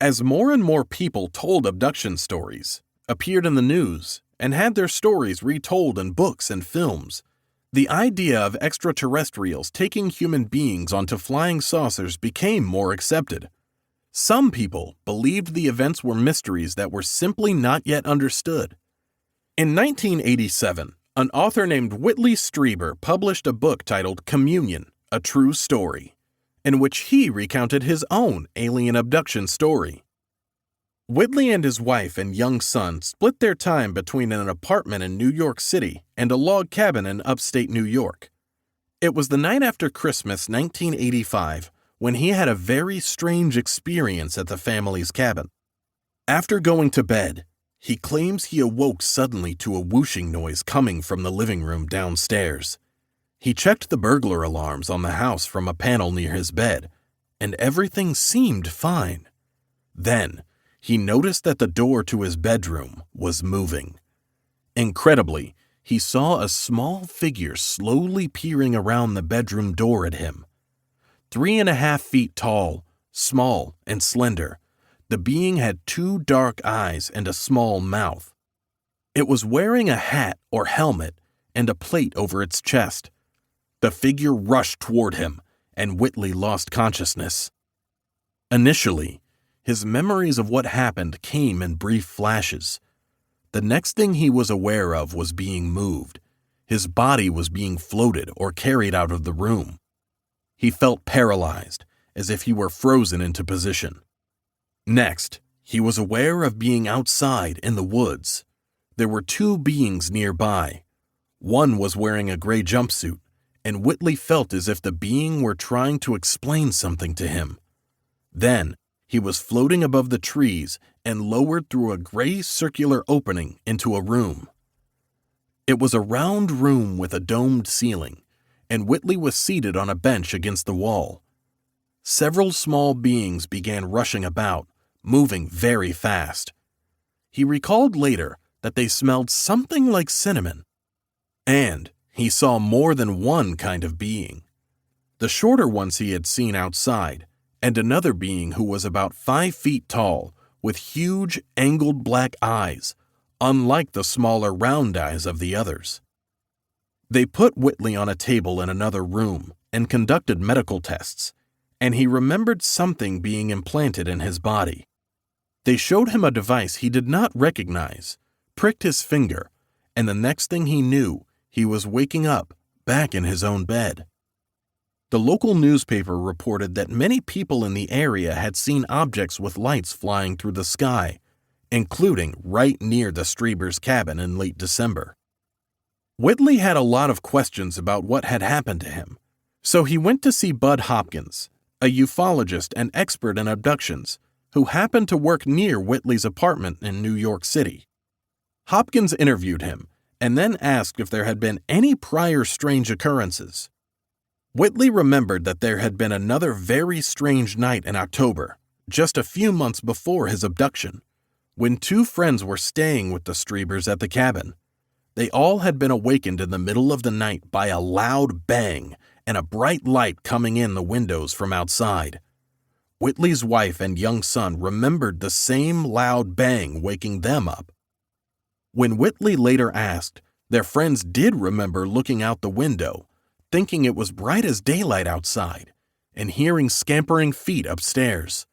As more and more people told abduction stories, appeared in the news, and had their stories retold in books and films, the idea of extraterrestrials taking human beings onto flying saucers became more accepted. Some people believed the events were mysteries that were simply not yet understood. In 1987, an author named Whitley Strieber published a book titled Communion, A True Story, in which he recounted his own alien abduction story. Whitley and his wife and young son split their time between an apartment in New York City and a log cabin in upstate New York. It was the night after Christmas 1985 when he had a very strange experience at the family's cabin. After going to bed, he claims he awoke suddenly to a whooshing noise coming from the living room downstairs. He checked the burglar alarms on the house from a panel near his bed, and everything seemed fine. Then, he noticed that the door to his bedroom was moving. Incredibly, he saw a small figure slowly peering around the bedroom door at him. 3.5 feet tall, small, and slender, the being had 2 dark eyes and a small mouth. It was wearing a hat or helmet and a plate over its chest. The figure rushed toward him, and Whitley lost consciousness. Initially, his memories of what happened came in brief flashes. The next thing he was aware of was being moved. His body was being floated or carried out of the room. He felt paralyzed, as if he were frozen into position. Next, he was aware of being outside in the woods. There were 2 beings nearby. One was wearing a gray jumpsuit, and Whitley felt as if the being were trying to explain something to him. Then, he was floating above the trees and lowered through a gray circular opening into a room. It was a round room with a domed ceiling, and Whitley was seated on a bench against the wall. Several small beings began rushing about, moving very fast. He recalled later that they smelled something like cinnamon. And he saw more than one kind of being. The shorter ones he had seen outside, and another being who was about 5 feet tall, with huge, angled black eyes, unlike the smaller round eyes of the others. They put Whitley on a table in another room and conducted medical tests, and he remembered something being implanted in his body. They showed him a device he did not recognize, pricked his finger, and the next thing he knew, he was waking up, back in his own bed. The local newspaper reported that many people in the area had seen objects with lights flying through the sky, including right near the Striebers' cabin in late December. Whitley had a lot of questions about what had happened to him, so he went to see Bud Hopkins, a ufologist and expert in abductions, who happened to work near Whitley's apartment in New York City. Hopkins interviewed him and then asked if there had been any prior strange occurrences. Whitley remembered that there had been another very strange night in October, just a few months before his abduction, when 2 friends were staying with the Striebers at the cabin. They all had been awakened in the middle of the night by a loud bang and a bright light coming in the windows from outside. Whitley's wife and young son remembered the same loud bang waking them up. When Whitley later asked, their friends did remember looking out the window, thinking it was bright as daylight outside, and hearing scampering feet upstairs.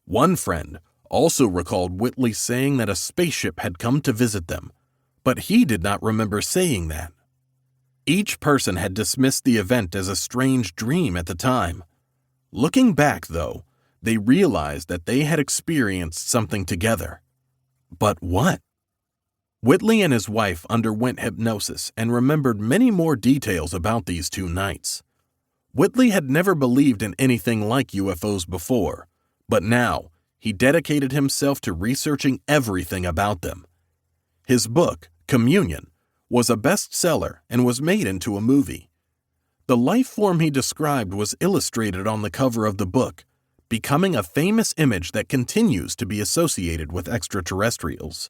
One friend also recalled Whitley saying that a spaceship had come to visit them, but he did not remember saying that. Each person had dismissed the event as a strange dream at the time. Looking back, though, they realized that they had experienced something together. But what? Whitley and his wife underwent hypnosis and remembered many more details about these 2 nights. Whitley had never believed in anything like UFOs before, but now he dedicated himself to researching everything about them. His book, Communion, was a bestseller and was made into a movie. The life form he described was illustrated on the cover of the book, becoming a famous image that continues to be associated with extraterrestrials.